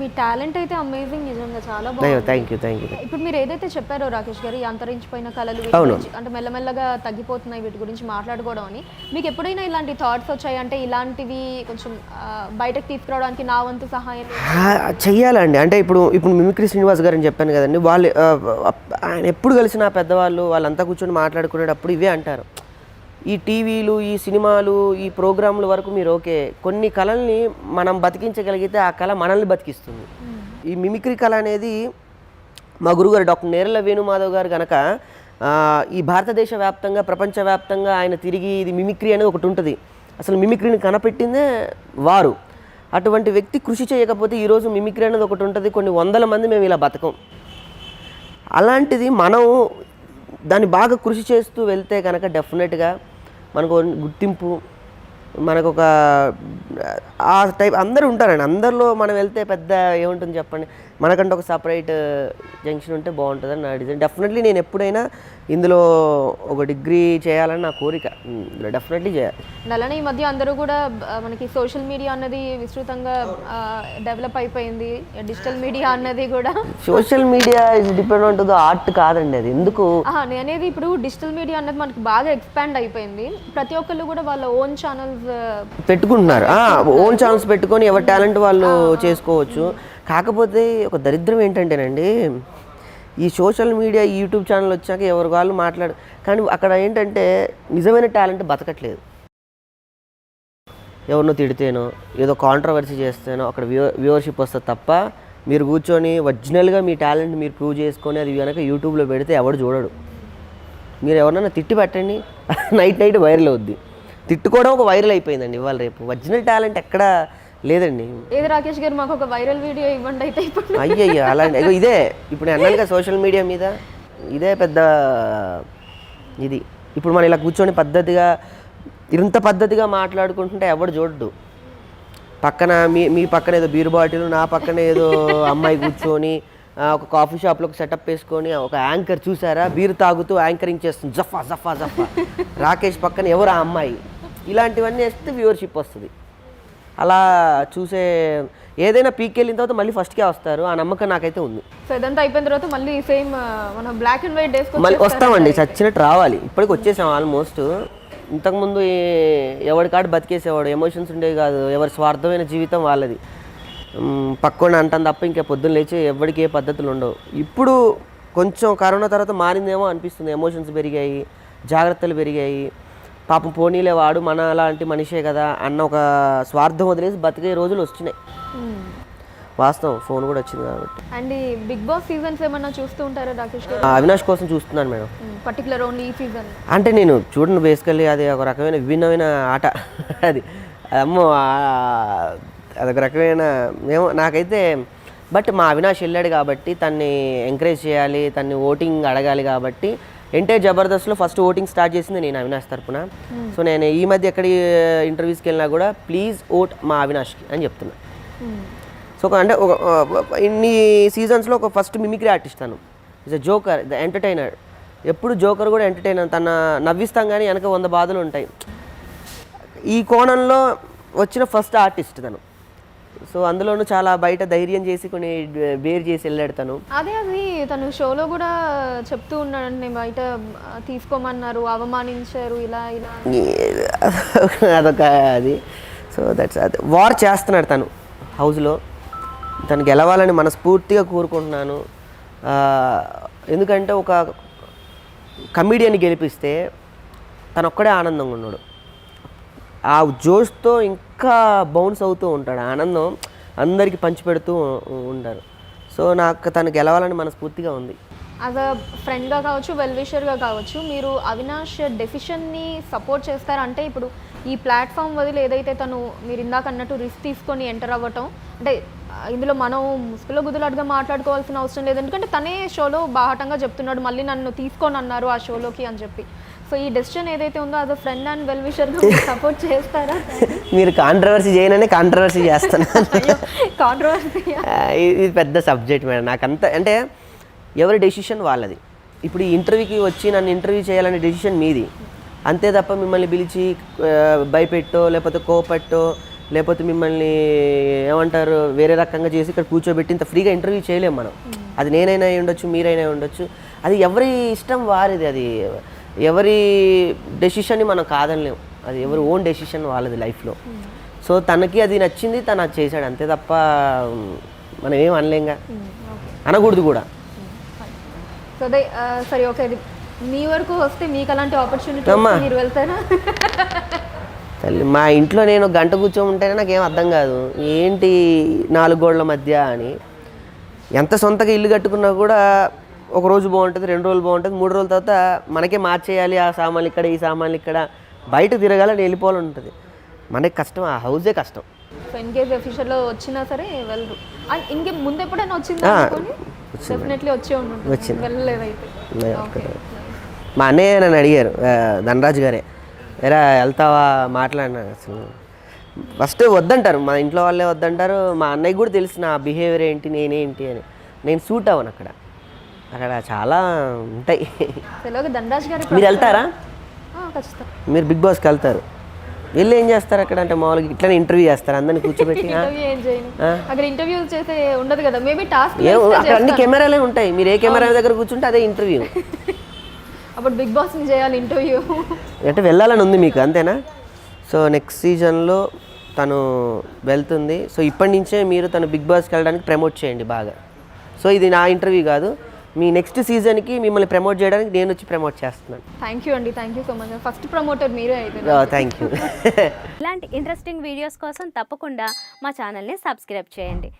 మీ talent అయితే amazing, నిజంగా చాలా బాగుంది. Thank you. ఇప్పుడు మీరు ఏదైతే చెప్పారో రాకేష్ గారు, ఈ అంతరించిపోయిన కళలు వీటి గురించి, అంటే మెల్లమెల్లగా తగ్గిపోతున్నాయి వీటి గురించి మాట్లాడుకోవడం అని, మీకు ఎప్పుడైనా ఇలాంటి థాట్స్ వచ్చాయి? అంటే ఇలాంటివి కొంచెం బయటకు తీసుకురావడానికి నా వంతు సహాయం చెయ్యాలండి. అంటే ఇప్పుడు మిమిక్రీ శ్రీనివాస్ గారు అని చెప్పాను కదండి, వాళ్ళు ఆయన ఎప్పుడు కలిసిన పెద్దవాళ్ళు వాళ్ళంతా కూర్చొని మాట్లాడుకునేటప్పుడు ఇవే అంటారు, ఈ టీవీలు, ఈ సినిమాలు, ఈ ప్రోగ్రాంల వరకు మీరు ఓకే, కొన్ని కళల్ని మనం బతికించగలిగితే ఆ కళ మనల్ని బతికిస్తుంది. ఈ మిమిక్రీ కళ అనేది మా గురుగారు డాక్టర్ నేరల వేణుమాధవ్ గారు కనుక ఈ భారతదేశ వ్యాప్తంగా, ప్రపంచవ్యాప్తంగా ఆయన తిరిగి ఇది మిమిక్రీ అనేది ఒకటి ఉంటుంది, అసలు మిమిక్రీని కనపెట్టిందే వారు. అటువంటి వ్యక్తి కృషి చేయకపోతే ఈరోజు మిమిక్రీ అనేది ఒకటి ఉంటుంది, కొన్ని వందల మంది మేము ఇలా బతకం. అలాంటిది మనం దాన్ని బాగా కృషి చేస్తూ వెళ్తే కనుక డెఫినెట్గా మనకు గుర్తింపు, మనకు ఒక ఆ టైప్ అందరూ ఉంటారండి. అందరిలో మనం వెళ్తే పెద్ద ఏముంటుంది చెప్పండి, మనకంటే ఒక సపరేట్ జంక్షన్ ఉంటే బాగుంటుందని నా డిజైన్. డెఫినెట్లీ నేను ఎప్పుడైనా ఇందులో ఒక డిగ్రీ చేయాలని నా కోరిక, డెఫినెట్లీ చేయాలి. అలానే ఈ మధ్య అందరూ కూడా మనకి సోషల్ మీడియా అన్నది విస్తృతంగా డెవలప్ అయిపోయింది, డిజిటల్ మీడియా అన్నది కూడా. Social media is depend on to the art కాదండి అది. ఎందుకు నేనేది ఇప్పుడు డిజిటల్ మీడియా అన్నది మనకి బాగా ఎక్స్పాండ్ అయిపోయింది, ప్రతి ఒక్కళ్ళు కూడా వాళ్ళ ఓన్ ఛానల్స్ పెట్టుకుంటున్నారు. ఓన్ ఛానల్స్ పెట్టుకొని ఎవరి టాలెంట్ వాళ్ళు చేసుకోవచ్చు. కాకపోతే ఒక దరిద్రం ఏంటంటేనండి, ఈ సోషల్ మీడియా, యూట్యూబ్ ఛానల్ వచ్చాక ఎవరి వాళ్ళు కానీ అక్కడ ఏంటంటే నిజమైన టాలెంట్ బతకట్లేదు. ఎవరినో తిడితేనో, ఏదో కాంట్రవర్సీ చేస్తేనో అక్కడ వ్యూవర్షిప్ వస్తుంది తప్ప, మీరు కూర్చొని ఒరిజినల్గా మీ టాలెంట్ మీరు ప్రూవ్ చేసుకొని అది కనుక యూట్యూబ్లో పెడితే ఎవడు చూడడు. మీరు ఎవరినైనా తిట్టి పెట్టండి, నైట్ వైరల్ అవుద్ది. తిట్టుకోవడం ఒక వైరల్ అయిపోయిందండి ఇవాళ రేపు. ఒరిజినల్ టాలెంట్ ఎక్కడా లేదండి. ఏది రాకేష్ గారు మాకు ఒక వైరల్ వీడియో ఇవ్వండి అయితే. ఇప్పుడు అయ్యయ్యో అలాంటి ఇదే ఇప్పుడు అన్నానుగా సోషల్ మీడియా మీద ఇదే పెద్ద ఇది. ఇప్పుడు మనం ఇలా కూర్చొని ఇంత పద్ధతిగా మాట్లాడుకుంటుంటే ఎవడు చూడడు. పక్కన మీ పక్కన ఏదో బీర్ బాటిల్, నా పక్కన ఏదో అమ్మాయి కూర్చొని ఒక కాఫీ షాప్లో ఒక సెటప్ వేసుకొని ఒక యాంకర్ చూసారా బీర్ తాగుతూ యాంకరింగ్ చేస్తుంది, జఫా జఫా జఫా, రాకేష్ పక్కన ఎవరు ఆ అమ్మాయి, ఇలాంటివన్నీ వేస్తే వ్యూవర్షిప్ వస్తుంది. అలా చూసే ఏదైనా పీక్ వెళ్ళిన తర్వాత మళ్ళీ ఫస్ట్కే వస్తారు, ఆ నమ్మకం నాకైతే ఉంది. సో ఇదంతా అయిపోయిన తర్వాత మళ్ళీ సేమ్ మనం బ్లాక్ అండ్ వైట్ డేస్ మళ్ళీ వస్తామండి, చచ్చినట్టు రావాలి. ఇప్పటికి వచ్చేసాం ఆల్మోస్ట్. ఇంతకుముందు ఎవరికాడు బతికేసేవాడు, ఎమోషన్స్ ఉండేవి కాదు, ఎవరి స్వార్థమైన జీవితం వాళ్ళది, పక్కన అంటాను తప్ప ఇంకా పొద్దున్న లేచి ఎవరికి ఏ పద్ధతులు ఉండవు. ఇప్పుడు కొంచెం కరోనా తర్వాత మారిందేమో అనిపిస్తుంది, ఎమోషన్స్ పెరిగాయి, జాగ్రత్తలు పెరిగాయి. పాపం పోనీలే వాడు మన అలాంటి మనిషే కదా అన్న ఒక స్వార్థం వదిలేసి బతికే రోజులు వచ్చినాయి. వాస్తవం, ఫోన్ కూడా వచ్చింది కాబట్టి. అండ్ బిగ్ బాస్ సీజన్స్ ఏమన్నా చూస్తూ ఉంటారా రాకేష్ గారు? అవినాష్ కోసం చూస్తున్నాను మేడం. పర్టికులర్ ఓన్లీ ఈ సీజన్ అంటే నేను చూడండి, బేసికల్లీ అది ఒక రకమైన విభిన్నమైన ఆట అది. అమ్మో అదొక రకమైన ఏమో నాకైతే. బట్ మా అవినాష్ వెళ్ళాడు కాబట్టి తన్ని ఎంకరేజ్ చేయాలి, తన్ని ఓటింగ్ అడగాలి కాబట్టి ఎన్టీఆర్ జబర్దస్త్లో ఫస్ట్ ఓటింగ్ స్టార్ట్ చేసింది నేను అవినాష్ తరపున. సో నేను ఈ మధ్య ఎక్కడి ఇంటర్వ్యూస్కి వెళ్ళినా కూడా ప్లీజ్ ఓట్ మా అవినాష్కి అని చెప్తున్నా. సో అంటే ఒక ఇన్ని సీజన్స్లో ఒక ఫస్ట్ మిమిక్రీ ఆర్టిస్ట్ తను, is a joker, the entertainer. ఎప్పుడు జోకర్ కూడా ఎంటర్టైనర్, తన నవ్విస్తాం కానీ వెనక 100 బాధలు ఉంటాయి. ఈ కోణంలో వచ్చిన ఫస్ట్ ఆర్టిస్ట్ తను. సో అందులోనూ చాలా బయట ధైర్యం చేసి కొన్ని బేర్ చేసి వెళ్ళాడు తను. అదే అది తను షోలో కూడా చెప్తూ ఉన్నాడంటే బయట తీసుకోమన్నారు, అవమానించారు, ఇలా ఇలా అదొక అది. సో దట్స్ అది. వార్ చేస్తున్నాడు తను హౌస్లో, తను గెలవాలని మనస్ఫూర్తిగా కోరుకుంటున్నాను. ఎందుకంటే ఒక కమీడియన్ని గెలిపిస్తే తను ఒక్కడే ఆనందంగా ఉన్నాడు, ఆ జోష్తో ఇంకా బౌన్స్ అవుతూ ఉంటాడు, ఆనందం అందరికీ పంచిపెడుతూ ఉంటారు. సో నాకు తను గెలవాలని మనస్ఫూర్తిగా ఉంది. యాజ్ అ ఫ్రెండ్గా కావచ్చు, వెల్ విషర్గా కావచ్చు, మీరు అవినాష్ డెసిషన్ని సపోర్ట్ చేస్తారంటే ఇప్పుడు ఈ ప్లాట్ఫామ్ వదిలి ఏదైతే తను మీరు ఇందాక అన్నట్టు రిస్క్ తీసుకొని ఎంటర్ అవ్వటం, అంటే ఇందులో మనం ముసుగులో గుద్దులాటుగా మాట్లాడుకోవాల్సిన అవసరం లేదు, ఎందుకంటే తనే షోలో బాహటంగా చెప్తున్నాడు మళ్ళీ నన్ను తీసుకొని అన్నారు ఆ షోలోకి అని చెప్పి. సో ఈ డెసిషన్ ఏదైతే ఉందో as a friend and well విషర్గా సపోర్ట్ చేస్తారా? మీరు కాంట్రవర్సీ చేయననే కాంట్రవర్సీ చేస్తాను. కాంట్రవర్సీ ఇది పెద్ద సబ్జెక్ట్ మేడం. నాకంత అంటే ఎవరి డెసిషన్ వాళ్ళది. ఇప్పుడు ఈ ఇంటర్వ్యూకి వచ్చి నన్ను ఇంటర్వ్యూ చేయాలనే డెసిషన్ మీది, అంతే తప్ప మిమ్మల్ని పిలిచి భయపెట్టో లేకపోతే కోపెట్టో లేకపోతే మిమ్మల్ని ఏమంటారు వేరే రకంగా చేసి ఇక్కడ కూర్చోబెట్టి ఇంత ఫ్రీగా ఇంటర్వ్యూ చేయలేము మనం. అది నేనైనా అయి ఉండొచ్చు, మీరైనా అయి ఉండొచ్చు. అది ఎవరి ఇష్టం వారిది, అది ఎవరి డెసిషన్ని మనం కాదనలేము. అది ఎవరి ఓన్ డెసిషన్ వాళ్ళది లైఫ్లో. సో తనకి అది నచ్చింది, తను అది చేశాడు అంతే తప్ప మనం ఏం అనలేంగా, అనకూడదు కూడా. సో అదే సరే ఓకే, అది మీ వరకు వస్తే మీకు అలాంటి ఆపర్చునిటీ మీరు వెళ్తారా? తల్లి మా ఇంట్లో నేను గంట కూర్చోమంటేనే నాకేం అర్థం కాదు, ఏంటి 4 గోడల మధ్య అని. ఎంత సొంతగా ఇల్లు కట్టుకున్నా కూడా ఒక రోజు బాగుంటుంది, 2 రోజులు బాగుంటుంది, 3 రోజుల తర్వాత మనకే మార్చేయాలి, ఆ సామాన్లు ఇక్కడ, ఈ సామాన్లు ఇక్కడ, బయట తిరగాలని వెళ్ళిపోవాలని ఉంటుంది. మనకి కష్టం, ఆ హౌజే కష్టం. సో ఇన్ కేస్ ఎఫిషియల్లో వచ్చినా సరే వెళ్ళరు. అండ్ ఇంకే ముందు ఎప్పుడైనా వచ్చింది డెఫినెట్లీ వచ్చే ఉంటుంది, వెళ్ళలేదైతే. మా అన్నయ్య నన్ను అడిగారు, ధనరాజు గారే, ఎరా వెళ్తావా మాట్లాడినా. అసలు ఫస్ట్ వద్దంటారు, మా ఇంట్లో వాళ్ళే వద్దంటారు. మా అన్నయ్యకి కూడా తెలుసు నా బిహేవియర్ ఏంటి, నేనేంటి అని. నేను సూట్ అవ్వను అక్కడ, అక్కడ చాలా ఉంటాయి. ధనరాజ్ గారు మీరు వెళ్తారా? ఖచ్చితంగా. మీరు బిగ్ బాస్కి వెళ్తారు, వెళ్ళి ఏం చేస్తారు అక్కడ? అంటే మామూలుగా ఇట్లనే ఇంటర్వ్యూ చేస్తారు అందరిని కూర్చోబెట్టి? అక్కడ ఇంటర్వ్యూ చేసే ఉండదు కదా, మేబీ టాస్క్ అక్కడ అన్ని కెమెరాలే ఉంటాయి, మీరు ఏ కెమెరా దగ్గర కూర్చుంటే అదే ఇంటర్వ్యూ. అప్పుడు బిగ్ బాస్ని చేయాలి ఇంటర్వ్యూ అంటే వెళ్ళాలని ఉంది మీకు, అంతేనా? సో నెక్స్ట్ సీజన్లో తను వెళ్తుంది. సో ఇప్పటి నుంచే మీరు తను బిగ్ బాస్కి వెళ్ళడానికి ప్రమోట్ చేయండి బాగా. సో ఇది నా ఇంటర్వ్యూ కాదు, మీ నెక్స్ట్ సీజన్కి మిమ్మల్ని ప్రమోట్ చేయడానికి నేను వచ్చి ప్రమోట్ చేస్తున్నాను. థ్యాంక్ యూ అండి, thank you so much. First promoter మీరే అయితే. Thank you. ఇలాంటి ఇంట్రెస్టింగ్ వీడియోస్ కోసం తప్పకుండా మా ఛానల్ని సబ్స్క్రైబ్ చేయండి.